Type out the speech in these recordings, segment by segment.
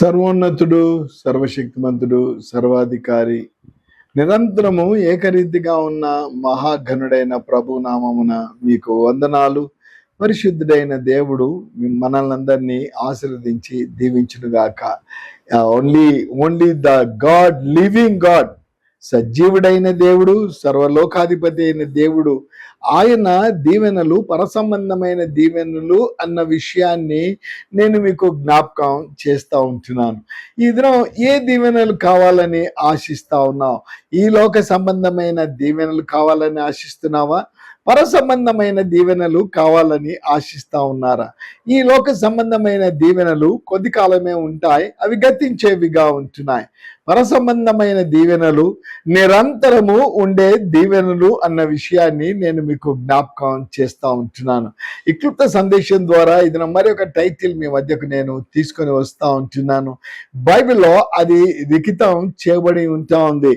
సర్వోన్నతుడు, సర్వశక్తిమంతుడు, సర్వాధికారి, నిరంతరము ఏకరీతిగా ఉన్న మహాఘనుడైన ప్రభు నామమున మీకు వందనాలు. పరిశుద్ధుడైన దేవుడు మనల్ని అందరినీ ఆశీర్వదించి దీవించునుగాక. Only only the God, living God, సజీవుడైన దేవుడు, సర్వలోకాధిపతి అయిన దేవుడు, ఆయన దీవెనలు పరసంబంధమైన దీవెనలు అన్న విషయాన్ని నేను మీకు జ్ఞాపకం చేస్తూ ఉంటున్నాను. ఈ దినం ఏ దీవెనలు కావాలని ఆశిస్తా ఉన్నావు? ఈ లోక సంబంధమైన దీవెనలు కావాలని ఆశిస్తున్నావా? పరసంబంధమైన దీవెనలు కావాలని ఆశిస్తా ఉన్నారా? ఈ లోక సంబంధమైన దీవెనలు కొద్ది కాలమే ఉంటాయి, అవి గతించేవిగా ఉంటున్నాయి. పరసంబంధమైన దీవెనలు నిరంతరము ఉండే దీవెనలు అన్న విషయాన్ని నేను మీకు జ్ఞాపకం చేస్తూ ఉంటున్నాను. ఈ క్లుప్త సందేశం ద్వారా ఇది మరి ఒక టైటిల్ మీ మధ్యకు నేను తీసుకొని వస్తూ ఉంటున్నాను. బైబిల్లో అది లిఖితం చేయబడి ఉంటా ఉంది.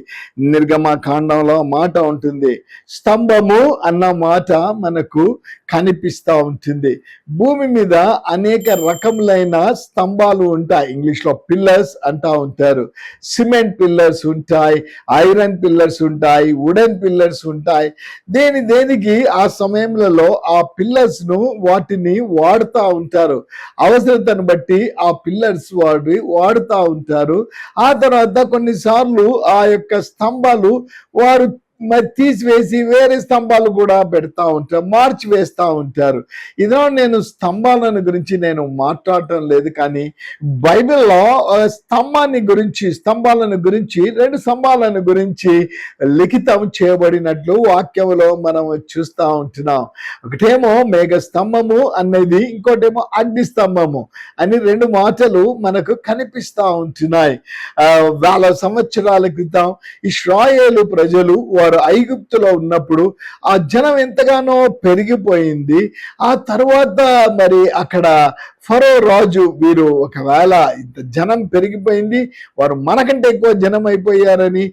నిర్గమకాండంలో మాట ఉంటుంది, స్తంభము అన్న మాట మనకు కనిపిస్తూ ఉంటుంది. భూమి మీద అనేక రకములైన స్తంభాలు ఉంటాయి. ఇంగ్లీష్లో పిల్లర్స్ అంటా ఉంటారు. సిమెంట్ పిల్లర్స్ ఉంటాయి, ఐరన్ పిల్లర్స్ ఉంటాయి, వుడెన్ పిల్లర్స్ ఉంటాయి. దేనికి ఆ సమయంలో ఆ పిల్లర్స్ ను వాటిని వాడుతూ ఉంటారు. అవసరతను బట్టి ఆ పిల్లర్స్ వాడుతూ ఉంటారు. ఆ తర్వాత కొన్నిసార్లు ఆ యొక్క స్తంభాలు వారు మరి తీసివేసి వేరే స్తంభాలు కూడా పెడతా ఉంటారు, మార్చి వేస్తూ ఉంటారు. ఇదో నేను స్తంభాలను గురించి నేను మాట్లాడటం లేదు, కానీ బైబిల్లో స్తంభాలను గురించి 2 స్తంభాలను గురించి లిఖితం చేయబడినట్లు వాక్యంలో మనం చూస్తూ ఉంటున్నాం. ఒకటేమో మేఘ స్తంభము అనేది, ఇంకోటేమో అగ్ని స్తంభము అని 2 మాటలు మనకు కనిపిస్తూ ఉంటున్నాయి. వేల సంవత్సరాల క్రితం ఇశ్రాయేలు ప్రజలు వారు ఐగుప్తులో ఉన్నప్పుడు ఆ జనం ఎంతగానో పెరిగిపోయింది. ఆ తర్వాత మరి అక్కడ ఫరో రాజు, వీరు ఒకవేళ ఇంత జనం పెరిగిపోయింది, వారు మనకంటే ఎక్కువ జనం అయిపోయారని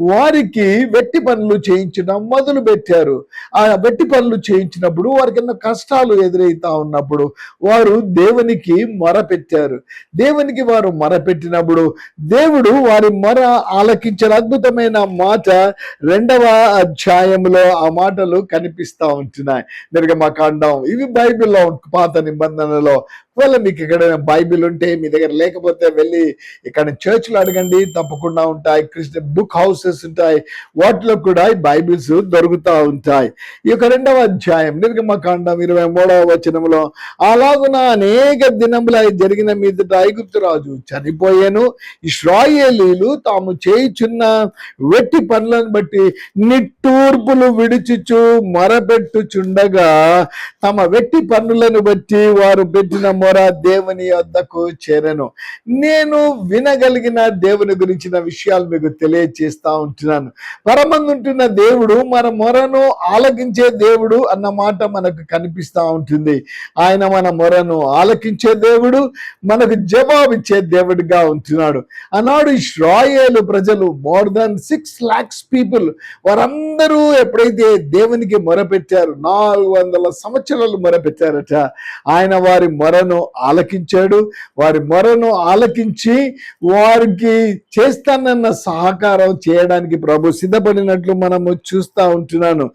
వారికి వెట్టి పనులు చేయించడం మొదలు పెట్టారు. ఆ వెట్టి పనులు చేయించినప్పుడు వారికి ఎన్నో కష్టాలు ఎదురవుతా ఉన్నప్పుడు వారు దేవునికి మొరపెట్టారు. దేవునికి వారు మొరపెట్టినప్పుడు దేవుడు వారి మొర ఆలకించిన అద్భుతమైన మాట 2వ అధ్యాయంలో ఆ మాటలు కనిపిస్తూ ఉంటున్నాయి. నిర్గమకాండం, ఇవి బైబిల్లో పాత నిబంధనలో. ఒకవేళ మీకు ఎక్కడైనా బైబిల్ ఉంటే మీ దగ్గర లేకపోతే వెళ్ళి ఇక్కడ చర్చ్లు అడగండి, తప్పకుండా ఉంటాయి. క్రిస్టియన్ బుక్ హౌసెస్ ఉంటాయి, వాటిలో కూడా ఈ బైబిల్స్ దొరుకుతూ ఉంటాయి. ఈ యొక్క 2వ అధ్యాయం నిర్గమకాండం 23వ వచనంలో, అలాగున అనేక దినముల జరిగిన మీదట ఐగుప్తు రాజు చనిపోయాను, ఇశ్రాయేలీలు తాము చేయుచున్న వెట్టి పనులను బట్టి నిట్టూర్పులు విడుచుచు మొరపెట్టుచుండగా తమ వెట్టి పన్నులను బట్టి వారు పెట్టిన మొర దేవుని వద్దకు చేరెను. నేను వినగలిగిన దేవుని గురించిన విషయాలు మీకు తెలియజేస్తా ఉంటున్నాను. పరమందుంటున్న దేవుడు మన మొరను ఆలకించే దేవుడు అన్న మాట మనకు కనిపిస్తా ఉంటుంది. ఆయన మన మొరను ఆలకించే దేవుడు, మనకు జవాబిచ్చే దేవుడిగా ఉంటున్నాడు. ఆనాడు ఇశ్రాయేలు ప్రజలు మోర్ దాన్ 6 lakhs పీపుల్, వారందరూ ఎప్పుడైతే దేవునికి మొరపెట్టారు, 400 సంవత్సరాలు మొరపెట్టారట, ఆయన వారి మొరను ఆలకించాడు. వారి మొరను ఆలకించి వారికి చేస్తానన్న సహకారం చేయడానికి ప్రభు సిద్ధపడినట్లు మనము చూస్తూ ఉంటున్నాను.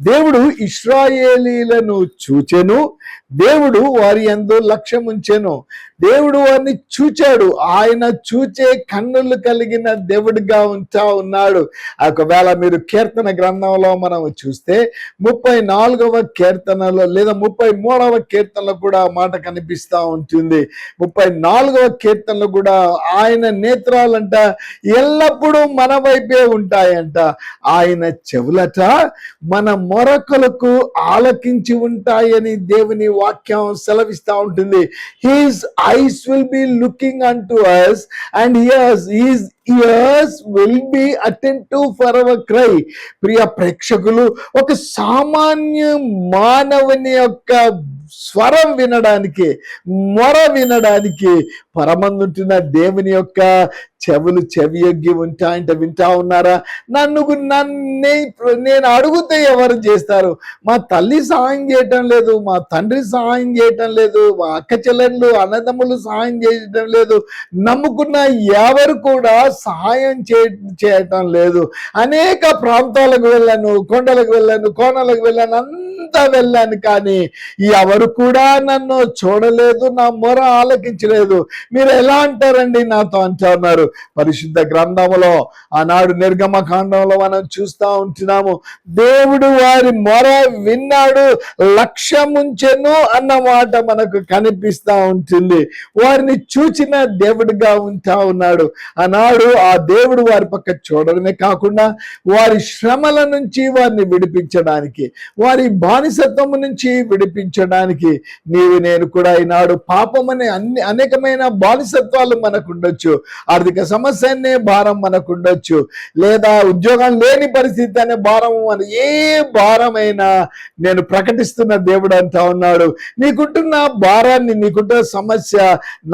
దేవుడు ఇశ్రాయేలీలను చూచెను, దేవుడు వారి యందు లక్ష్యం ఉంచెను. దేవుడు వారిని చూచాడు. ఆయన చూచే కన్నులు కలిగిన దేవుడిగా ఉంటా ఉన్నాడు. ఒకవేళ మీరు కీర్తన గ్రంథంలో మనం చూస్తే 34వ కీర్తనలో లేదా 33వ కీర్తనలో కూడా మాట కనిపిస్తా ఉంటుంది. 34వ కీర్తనలో కూడా ఆయన నేత్రాలంట ఎల్లప్పుడూ మన వైపే ఉంటాయంట. ఆయన చెవులట మన మొరకలకు ఆలకించి ఉంటాయని దేవుని వాక్యం సెలవిస్తా ఉంటుంది. His eyes will be looking unto us and his ears will be attentive for our cry. ప్రియ ప్రేక్షకులు, ఒక సామాన్య మానవుని యొక్క స్వరం వినడానికి, మొర వినడానికి పరమందుంటున్న దేవుని యొక్క చెవులు చెవియొగ్గి ఉంటాయంటే వింటా ఉన్నారా? నేను అడిగితే ఎవరు చేస్తారు? మా తల్లి సహాయం చేయటం లేదు, మా తండ్రి సహాయం చేయటం లేదు, మా అక్క చెల్లెళ్ళు అన్నదమ్ములు సహాయం చేయటం లేదు, నమ్ముకున్న ఎవరు కూడా సహాయం చేయటం లేదు. అనేక ప్రాంతాలకు వెళ్ళాను, కొండలకు వెళ్ళాను, కోనలకు వెళ్ళాను, అంతా వెళ్ళాను, కానీ ఎవరు కూడా నన్ను చూడలేదు, నా మొర ఆలకించలేదు. మీరు ఎలా అంటారండి నాతో అంటా ఉన్నారు. పరిశుద్ధ గ్రంథములో ఆనాడు నిర్గమకాండంలో మనం చూస్తూ ఉంటున్నాము, దేవుడు వారి మొర విన్నాడు, లక్ష్యముంచెను అన్న మాట మనకు కనిపిస్తా ఉంటుంది. వారిని చూచిన దేవుడిగా ఉంటా ఉన్నాడు. ఆనాడు ఆ దేవుడు వారి పక్క చూడడమే కాకుండా వారి శ్రమల నుంచి వారిని విడిపించడానికి, వారి బానిసత్వం నుంచి విడిపించడానికి నీవు నేను కూడా ఈనాడు పాపం అనే అనేకమైన బానిసత్వాలు మనకు ఉండొచ్చు, ఆర్థిక సమస్య అనే భారం మనకు ఉండొచ్చు, లేదా ఉద్యోగం లేని పరిస్థితి అనే భారం, ఏ భారమైనా నేను ప్రకటిస్తున్న దేవుడు అంటా ఉన్నాడు, నీకుంటున్న భారాన్ని, నీకుంటున్న సమస్య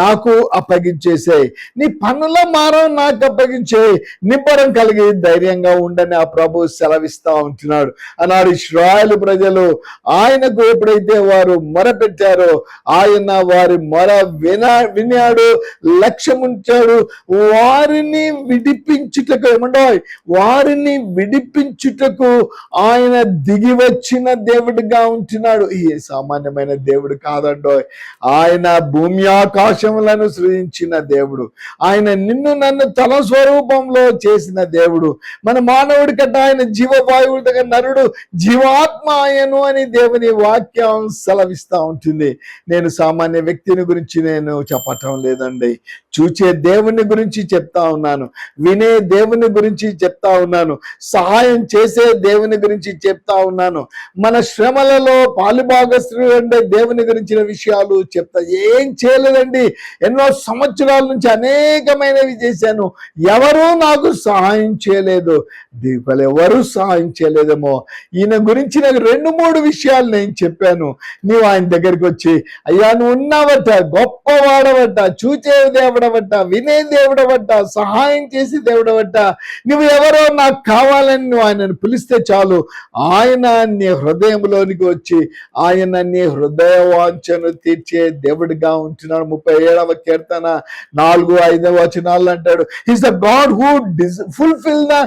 నాకు అప్పగించేసేయి, నీ పనుల భారం నాకు అప్పగించేయి, నిబ్బరం కలిగి ధైర్యంగా ఉండని ఆ ప్రభు సెలవిస్తా ఉంటున్నాడు. అన్నాడు ఇశ్రాయేలు ప్రజలు ఆయనకు ఎప్పుడైతే వారు మొరపెట్టారో ఆయన వారి మొర వినాడు, లక్ష్యముంచాడు. వారిని విడిపించుటకు వారిని విడిపించుటకు ఆయన దిగి వచ్చిన దేవుడిగా ఉంటున్నాడు. ఈ సామాన్యమైన దేవుడు కాదండో, ఆయన భూమి ఆకాశములను సృజించిన దేవుడు, ఆయన నిన్ను నన్ను తన స్వరూపంలో చేసిన దేవుడు. మన మానవుడి కట్ట ఆయన జీవవాయువుగా నరుడు జీవాత్మ ఆయను అని దేవుని వాక్యం సెలవిస్తా ఉంటుంది. నేను సామాన్య వ్యక్తిని గురించి నేను చెప్పటం లేదండి, చూచే దేవుని గురించి చెప్తా ఉన్నాను, వినే దేవుని గురించి చెప్తా ఉన్నాను, సహాయం చేసే దేవుని గురించి చెప్తా ఉన్నాను, మన శ్రమలలో పాలుభాగస్తులు అంటే దేవుని గురించిన విషయాలు చెప్తా. ఏం చేయలేదండి, ఎన్నో సంవత్సరాల నుంచి అనేకమైనవి చేశాను, ఎవరూ నాకు సహాయం చేయలేదు. దీపాలు ఎవరు సహాయం చేయలేదేమో, ఈయన గురించి నాకు 2-3 విషయాలు నేను చెప్పాను. నీవు ఆయన దగ్గరికి వచ్చి, అయ్యా నువ్వు ఉన్నావట, గొప్పవాడవట, చూచే దేవుడవట, వినే దేవుడవట, సహాయం చేసే దేవుడవట, నువ్వు ఎవరో నాకు కావాలని నువ్వు ఆయనను పిలిస్తే చాలు, ఆయన నీ హృదయంలోనికి వచ్చి ఆయన నీ హృదయ వాంఛను తీర్చే దేవుడిగా ఉంటున్నాడు. 37వ కీర్తన 4-5 వచనాలు అంటాడు, is the God who fulfil the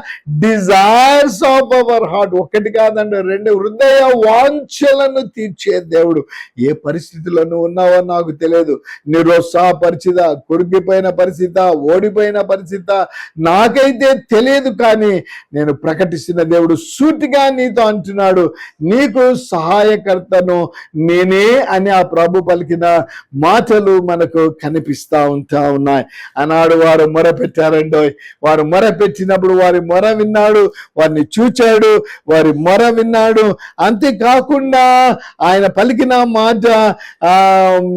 desires of our heart. ఒకటి కాదండి, 2 హృదయ వాంఛలను తీర్చే దేవుడు. ఏ పరిస్థితిలో నువ్వు ఉన్నావో నాకు తెలియదు, నిరుత్సాహపరిచిత, కురికిపోయిన పరిస్థితి, ఓడిపోయిన పరిస్థితి నాకైతే తెలియదు, కానీ నేను ప్రకటిస్తున్న దేవుడు సూటిగా నీతో అంటున్నాడు, నీకు సహాయకర్తను నేనే అని ఆ ప్రభు పలికిన మాటలు మనకు కనిపిస్తా ఉన్నాయి. ఆనాడు వారు మొరపెట్టారండో, వారు మొరపెట్టినప్పుడు వారి మొర విన్నాడు, వారిని చూచాడు, వారి మొర విన్నాడు. అంతేకాకుండా ఆయన పలికిన మాట,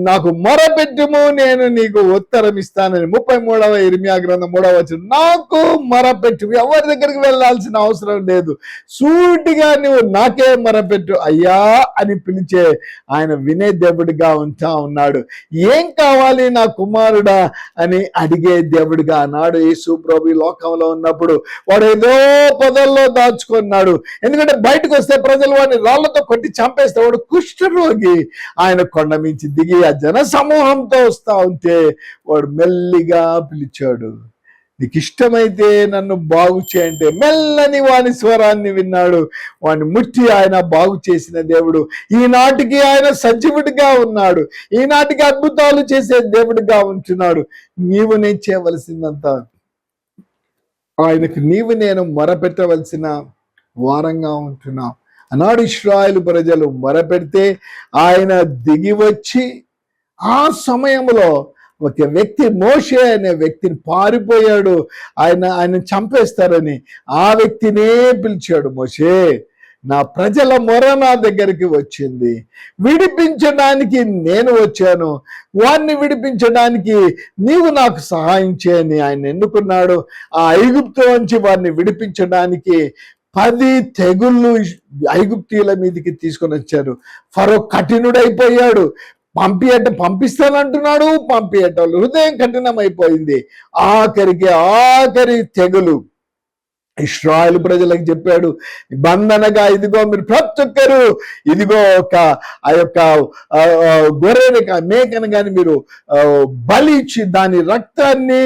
నాకు మొరపెట్టుము నేను నీకు ఉత్తరం ఇస్తానని. 33వ ఇర్మియా గ్రంథం 3వ వచనం, నాకు మొరపెట్టు, ఎవరి దగ్గరికి వెళ్ళాల్సిన అవసరం లేదు, సూటిగా నువ్వు నాకే మొరపెట్టు అయ్యా అని పిలిచే ఆయన వినే దేవుడిగా ఉంటా ఉన్నాడు. ఏం కావాలి నా కుమారుడా అని అడిగే దేవుడిగా. నాడు యేసు ప్రభు లోకంలో ఉన్నప్పుడు వాడు ఏదో పొదల్లో దాచుకున్నాడు, ఎందుకంటే బయటకు వస్తే ప్రజలు వాడిని రాళ్లతో కొట్టి చంపేస్తే వాడు కుష్ఠరోగి. ఆయన కొండ మించి దిగి ఆ జన సమూహంతో వస్తా ఉంటే వాడు మెల్లిగా పిలిచాడు, నీకు ఇష్టమైతే నన్ను బాగు చేయంటే మెల్లని వాని స్వరాన్ని విన్నాడు. వాడిని ముట్టి ఆయన బాగు చేసిన దేవుడు. ఈనాటికి ఆయన సజీవుడిగా ఉన్నాడు, ఈనాటికి అద్భుతాలు చేసే దేవుడిగా ఉంటున్నాడు. నీవు నేను చేయవలసిందంత ఆయనకు నీవు నేను మొరపెట్టవలసిన వారంగా ఉంటున్నాం. ఆనాడు ఇశ్రాయేలు ప్రజలు మొరపెడితే ఆయన దిగి వచ్చి ఆ సమయంలో ఒక వ్యక్తి, మోషే అనే వ్యక్తిని పారిపోయాడు, ఆయన చంపేస్తారని. ఆ వ్యక్తినే పిలిచాడు, మోషే నా ప్రజల మొర నా దగ్గరికి వచ్చింది, విడిపించడానికి నేను వచ్చాను, వారిని విడిపించడానికి నీవు నాకు సహాయం చేయని ఆయన ఎన్నుకున్నాడు. ఆ ఐగుప్తు నుంచి వారిని విడిపించడానికి 10 తెగుళ్ళు ఐగుప్తీయుల మీదకి తీసుకొని వచ్చారు. ఫరో కఠినుడైపోయాడు, పంపిస్తానంటున్నాడు, పంపియటం హృదయం కఠినమైపోయింది. ఆఖరి తెగులు ఇశ్రాయేలు ప్రజలకు చెప్పాడు, బంధనగా ఇదిగో మీరు ప్రతి ఒక్కరు ఇదిగో ఆ యొక్క గొర్రెని మేకను కానీ మీరు బలి ఇచ్చి దాని రక్తాన్ని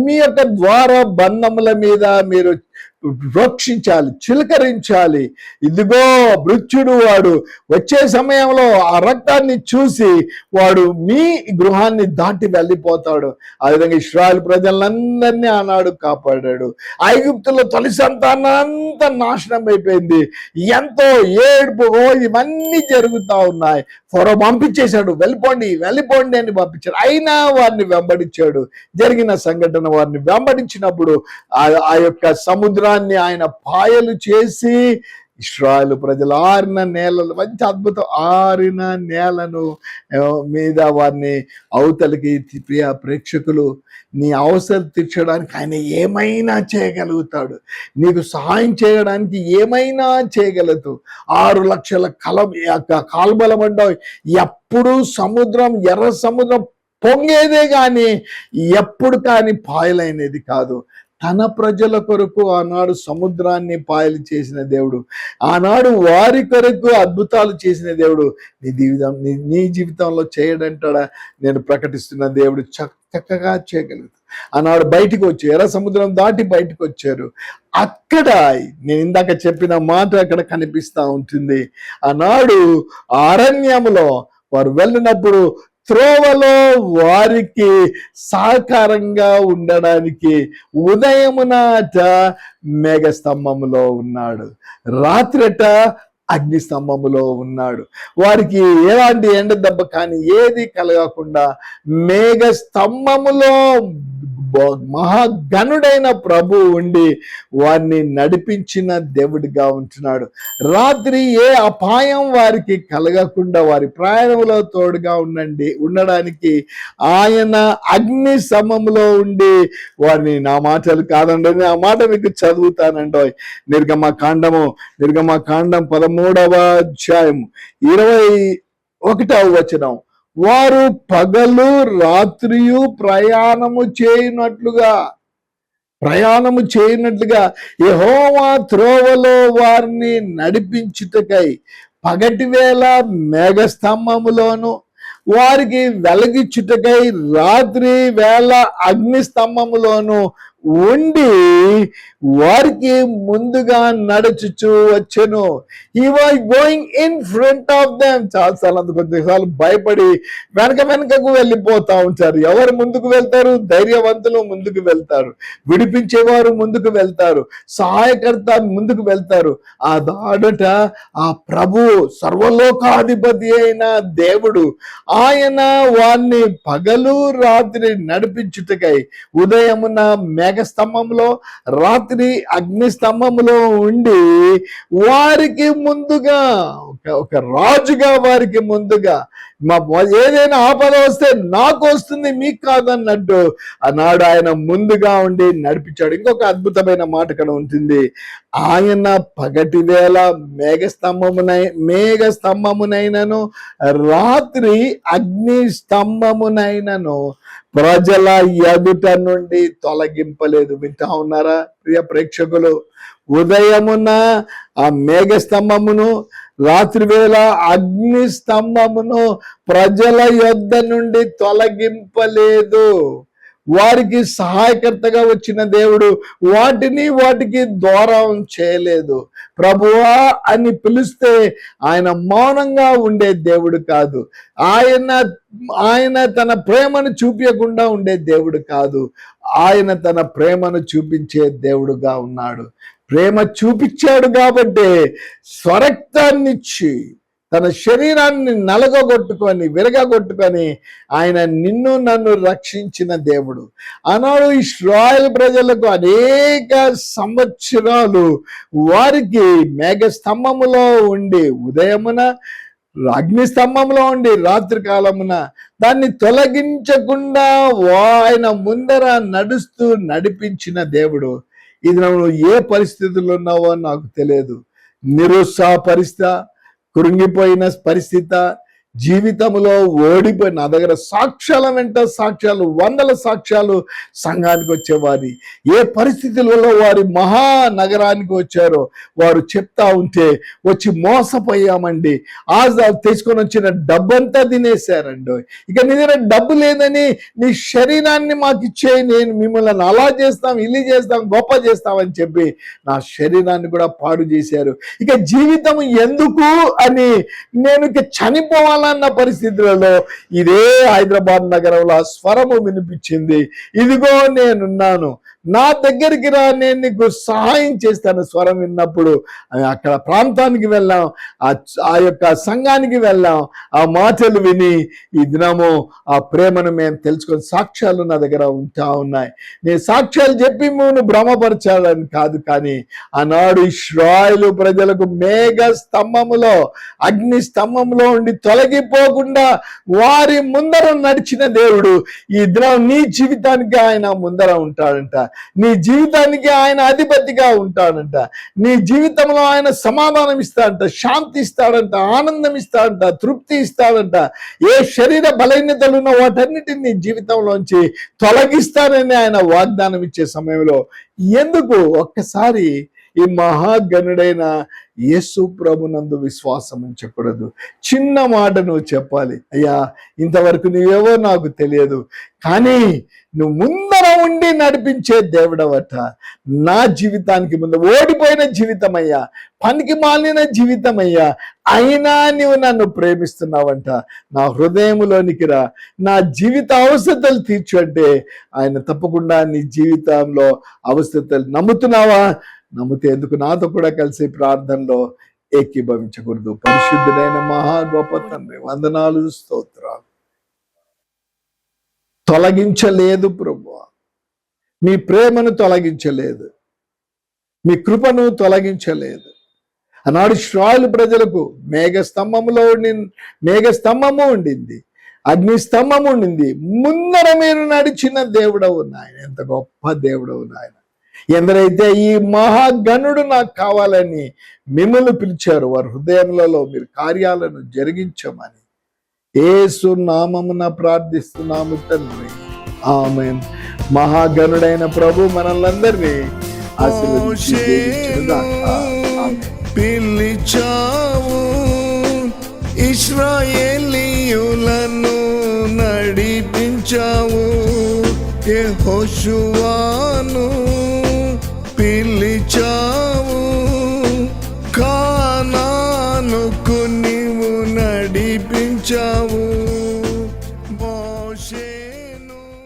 మీ యొక్క ద్వార బంధముల మీద మీరు రక్షించాలి, చిలకరించాలి. ఇదిగో మృత్యుడు వాడు వచ్చే సమయంలో ఆ రక్తాన్ని చూసి వాడు మీ గృహాన్ని దాటి వెళ్ళిపోతాడు. ఆ విధంగా ఇశ్రాయేలు ప్రజలందరినీ ఆనాడు కాపాడాడు. ఐగుప్తులో తొలి సంతానంతా నాశనం అయిపోయింది. ఎంతో ఏడుపు ఇవన్నీ జరుగుతూ ఉన్నాయి. ఫరో పంపించేశాడు, వెళ్ళిపోండి అని పంపించాడు. అయినా వారిని వెంబడించాడు. జరిగిన సంఘటన వారిని వెంబడించినప్పుడు ఆ యొక్క సముద్రాన్ని ఆయన పాయలు చేసి ఇశ్రాయేలు ప్రజలు ఆరిన నేలలు, మంచి అద్భుతం, ఆరిన నేలను మీద వారిని అవతలికి. ప్రియ ప్రేక్షకులు, నీ అవసరం తీర్చడానికి ఆయన ఏమైనా చేయగలుగుతాడు. నీకు సహాయం చేయడానికి ఏమైనా చేయగలదు. 6 లక్షల కాల్బలం అంటావు. ఎప్పుడు సముద్రం, ఎర్ర సముద్రం పొంగేదే కానీ ఎప్పుడు కానీ పాయలైనది కాదు. తన ప్రజల కొరకు ఆనాడు సముద్రాన్ని పాయలు చేసిన దేవుడు, ఆనాడు వారి కొరకు అద్భుతాలు చేసిన దేవుడు నీ జీవితంలో చేయడంటాడా? నేను ప్రకటిస్తున్న దేవుడు చక్కగా చేయగలదు. ఆనాడు బయటికి వచ్చి ఎర్ర సముద్రం దాటి బయటకు వచ్చారు. అక్కడ నేను ఇందాక చెప్పిన మాట అక్కడ కనిపిస్తూ ఉంటుంది. ఆనాడు అరణ్యములో వారు వెళ్ళినప్పుడు త్రోవలో వారికి సహకారంగా ఉండడానికి ఉదయమునాట మేఘస్తంభములో ఉన్నాడు, రాత్రట అగ్నిస్తంభములో ఉన్నాడు. వారికి ఎలాంటి ఎండ దెబ్బ కానీ ఏది కలగకుండా మేఘస్తంభములో మహాగణుడైన ప్రభు ఉండి వారిని నడిపించిన దేవుడిగా ఉంటున్నాడు. రాత్రి ఏ అపాయం వారికి కలగకుండా వారి ప్రయాణంలో తోడుగా ఉండడానికి ఆయన అగ్ని సమములో ఉండి వారిని, నా మాటలు కాదండి, ఆ మాట మీకు చదువుతానండి. నిర్గమకాండం 13వ అధ్యాయము 21వ వచనం. వారు పగలు రాత్రియు ప్రయాణము చేయనట్లుగా యెహోవా త్రోవలో వారిని నడిపించుటకై పగటి వేళ మేఘస్తంభములోను, వారికి వెలగిచ్చుటకై రాత్రి వేళ అగ్నిస్తంభములోను ఉండి వారికి ముందుగా నడుచుచూ వచ్చెను. He was going in front of them. కొద్దిసార్లు భయపడి వెనకకు వెళ్ళిపోతా ఉంటారు. ఎవరు ముందుకు వెళ్తారు? ధైర్యవంతులు ముందుకు వెళ్తారు, విడిపించేవారు ముందుకు వెళ్తారు, సహాయకర్త ముందుకు వెళ్తారు. ఆ దాడట ఆ ప్రభు, సర్వలోకాధిపతి అయిన దేవుడు, ఆయన వారిని పగలు రాత్రి నడిపించుటకై ఉదయమున మేఘస్తంభంలో, రాత్రి అగ్నిస్తంభంలో ఉండి వారికి ముందుగా, ఒక రాజుగా వారికి ముందుగా, ఏదైనా ఆపద వస్తే నాకు వస్తుంది మీకు కాదన్నట్టు ఆనాడు ఆయన ముందుగా ఉండి నడిపించాడు. ఇంకొక అద్భుతమైన మాట ఇక్కడ ఉంటుంది. ఆయన పగటి వేళ మేఘస్తంభమునైనను రాత్రి అగ్ని స్తంభమునైనను ప్రజల ఎదుట నుండి తొలగింపలేదు. వింటా ఉన్నారా ప్రియ ప్రేక్షకులు? ఉదయమున ఆ మేఘస్తంభమును, రాత్రి వేళ అగ్ని స్తంభమును ప్రజల యొద్ద నుండి తొలగింపలేదు. వారికి సహాయకర్తగా వచ్చిన దేవుడు వాటికి దూరం చేయలేదు. ప్రభువా అని పిలిస్తే ఆయన మౌనంగా ఉండే దేవుడు కాదు. ఆయన తన ప్రేమను చూపించకుండా ఉండే దేవుడు కాదు. ఆయన తన ప్రేమను చూపించే దేవుడుగా ఉన్నాడు. ప్రేమ చూపించాడు కాబట్టి స్వరక్తాన్నిచ్చి తన శరీరాన్ని నలగొట్టుకొని విరగొట్టుకొని ఆయన నిన్ను నన్ను రక్షించిన దేవుడు. ఆనాడు ఇశ్రాయేలు ప్రజలకు అనేక సంవత్సరాలు వారికి మేఘస్తంభములో ఉండి ఉదయమున, అగ్నిస్తంభంలో ఉండి రాత్రి కాలమున దాన్ని తొలగించకుండా ఆయన ముందర నడుస్తూ నడిపించిన దేవుడు. ఇది నువ్వు ఏ పరిస్థితుల్లో ఉన్నావో నాకు తెలియదు. నిరుత్సాహ పరిస్థితి, కృంగిపోయిన పరిస్థితి, జీవితంలో ఓడిపోయి నా దగ్గర సాక్ష్యాల వెంట సాక్ష్యాలు, వందల సాక్ష్యాలు సంఘానికి వచ్చేవారి, ఏ పరిస్థితులలో వారి మహానగరానికి వచ్చారో వారు చెప్తా ఉంటే వచ్చి మోసపోయామండి, తెచ్చుకొని వచ్చిన డబ్బంతా తినేశారండి. ఇక నీ దగ్గర డబ్బు లేదని నీ శరీరాన్ని మాకు ఇచ్చే, నేను మిమ్మల్ని అలా చేస్తాం, ఇల్లు చేస్తాం, గొప్ప చేస్తామని చెప్పి నా శరీరాన్ని కూడా పాడు చేశారు. ఇక జీవితం ఎందుకు అని నేను ఇక చనిపోవాలన్న పరిస్థితులలో ఇదే హైదరాబాద్ నగరంలో ఆ స్వరము వినిపించింది, ఇదిగో నేనున్నాను, నా దగ్గరికి రా, నేను నీకు సహాయం చేస్తాను. స్వరం విన్నప్పుడు అక్కడ ప్రాంతానికి వెళ్ళాం, ఆ యొక్క సంఘానికి వెళ్ళాం. ఆ మాటలు విని ఈ దినము ఆ ప్రేమను మేము తెలుసుకొని సాక్ష్యాలు నా దగ్గర ఉంటా ఉన్నాయి. నేను సాక్ష్యాలు చెప్పి మేము భ్రమపరచాలని కాదు, కానీ ఆనాడు ఇశ్రాయేలు ప్రజలకు మేఘ స్తంభములో, అగ్ని స్తంభంలో ఉండి తొలగిపోకుండా వారి ముందర నడిచిన దేవుడు ఈ దినం నీ జీవితానికి ఆయన ముందర ఉంటాడంట. నీ జీవితానికి ఆయన అధిపతిగా ఉంటాడంట. నీ జీవితంలో ఆయన సమాధానం ఇస్తాడంట, శాంతి ఇస్తాడంట, ఆనందం ఇస్తాడంట, తృప్తి ఇస్తాడంట. ఏ శరీర బలహీనతలు ఉన్న వాటన్నిటిని నీ జీవితంలోంచి తొలగిస్తానని ఆయన వాగ్దానం ఇచ్చే సమయంలో ఎందుకు ఒక్కసారి ఈ మహాగణుడైన యేసు ప్రభునందు విశ్వాసం ఉంచకూడదు? చిన్న మాట నువ్వు చెప్పాలి, అయ్యా ఇంతవరకు నువ్వేవో నాకు తెలియదు, కానీ నువ్వు ముందర ఉండి నడిపించే దేవుడవట. నా జీవితానికి ముందు ఓడిపోయిన జీవితం అయ్యా, పనికి మాలిన జీవితం అయ్యా, అయినా నువ్వు నన్ను ప్రేమిస్తున్నావంట. నా హృదయంలోనికి రా, నా జీవిత అవసరతలు తీర్చు అంటే ఆయన తప్పకుండా నీ జీవితంలో అవసరతలు నమ్ముతున్నావా? నమ్మితే ఎందుకు నాతో కూడా కలిసి ప్రార్థనలో ఏకీభవించకూడదు? పరిశుద్ధుడైన మహా గొప్ప తండ్రి, వందనాలు, స్తోత్రాలు. తొలగించలేదు ప్రభువా, మీ ప్రేమను తొలగించలేదు, మీ కృపను తొలగించలేదు. ఆనాడు ఇశ్రాయేలు ప్రజలకు మేఘస్తంభము ఉండింది, అగ్ని స్తంభము ఉండింది, ముందర మీరు నడిచిన దేవుడవు నాయన. ఎంత గొప్ప దేవుడవు నాయన. ఎందరైతే ఈ మహాగణుడు నాకు కావాలని మిమ్మల్ని పిలిచారు, వారి హృదయములలో మీరు కార్యాలను జరిగించమని యేసు నామమున ప్రార్థిస్తున్నాము తండ్రి, ఆమేన్. మహాగణుడైన ప్రభు మనల్నందరినీ పిలిచావు, ఇశ్రాయేలీయులను నడిపించావు, యెహోషువా